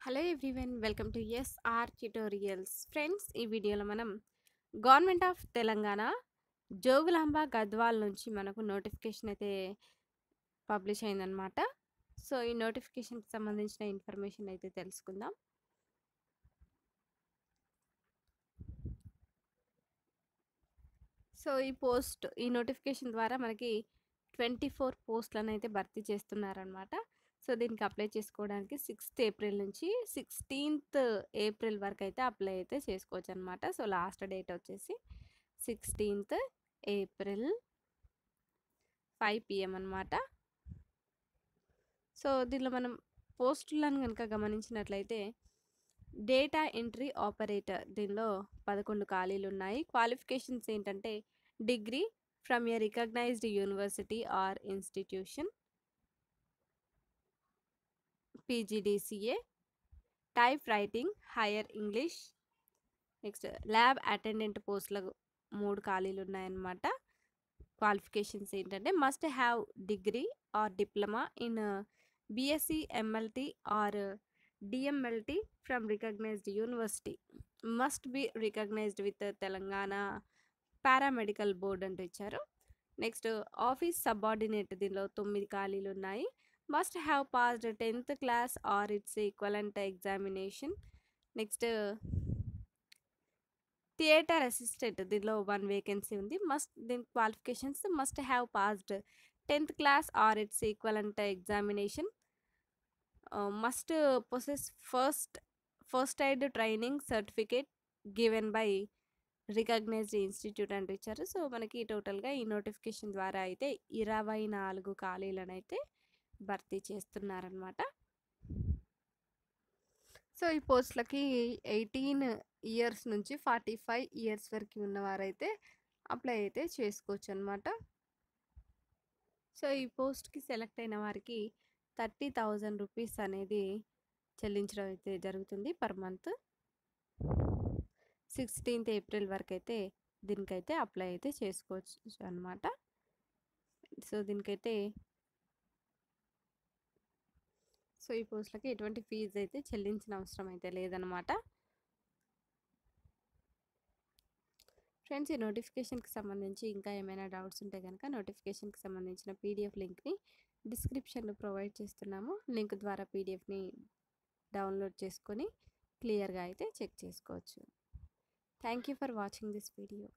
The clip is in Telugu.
Hello everyone, welcome to SR tutorials. Friends, ఈ వీడియోలో మనం గవర్నమెంట్ ఆఫ్ తెలంగాణ జోగులాంబ గద్వాల్ నుంచి మనకు నోటిఫికేషన్ అయితే పబ్లిష్ అయిందనమాట. సో ఈ నోటిఫికేషన్కి సంబంధించిన ఇన్ఫర్మేషన్ అయితే తెలుసుకుందాం. సో ఈ నోటిఫికేషన్ ద్వారా మనకి 24 పోస్టులను అయితే భర్తీ చేస్తున్నారనమాట. సో దీనికి అప్లై చేసుకోవడానికి 6th ఏప్రిల్ నుంచి 16th ఏప్రిల్ వరకు అయితే అప్లై అయితే చేసుకోవచ్చు అనమాట. సో లాస్ట్ డేట్ వచ్చేసి 16th ఏప్రిల్ 5 PM అనమాట. సో దీనిలో మనం పోస్టులను కనుక గమనించినట్లయితే డేటా ఎంట్రీ ఆపరేటర్ దీనిలో 11 ఖాళీలు ఉన్నాయి. క్వాలిఫికేషన్స్ ఏంటంటే degree from a recognised university or institution, PGDCA, type writing, higher English. Next lab attendant పోస్టులకు 3 ఖాళీలు ఉన్నాయన్నమాట. క్వాలిఫికేషన్స్ ఏంటంటే must have degree or diploma in BSc MLT or DMLT from recognised university, must be recognised with Telangana paramedical board అంటూ ఇచ్చారు. నెక్స్ట్ ఆఫీస్ సబార్డినేట్ దీనిలో 9 ఖాళీలు ఉన్నాయి. Must have passed 10th class or its equivalent examination. Next theatre assistant దీనిలో 1 వేకెన్సీ ఉంది. దీని qualifications must have passed 10th class or its equivalent examination, must possess first aid training certificate given by recognised institute అంటూ ఇచ్చారు. సో మనకి టోటల్గా ఈ నోటిఫికేషన్ ద్వారా అయితే 24 ఖాళీలను అయితే భర్తీ చేస్తున్నారనమాట. సో ఈ పోస్టులకి 18 ఇయర్స్ నుంచి 45 ఇయర్స్ వరకు ఉన్నవారైతే అప్లై అయితే చేసుకోవచ్చు అనమాట. సో ఈ పోస్ట్కి సెలెక్ట్ అయిన వారికి 30,000 రూపీస్ అనేది చెల్లించడం అయితే జరుగుతుంది పర్ మంత్. 16th ఏప్రిల్ వరకు అయితే దీనికైతే అప్లై అయితే చేసుకోవచ్చు అనమాట. సో దీనికైతే ఈ పోస్టులకి ఎటువంటి ఫీజు అయితే చెల్లించిన అవసరం అయితే లేదనమాట. ఫ్రెండ్స్, ఈ నోటిఫికేషన్కి సంబంధించి ఇంకా ఏమైనా డౌట్స్ ఉంటే కనుక నోటిఫికేషన్కి సంబంధించిన PDF లింక్ని డిస్క్రిప్షన్లో ప్రొవైడ్ చేస్తున్నాము. లింక్ ద్వారా PDFని డౌన్లోడ్ చేసుకొని క్లియర్గా అయితే చెక్ చేసుకోవచ్చు. Thank you for watching this video.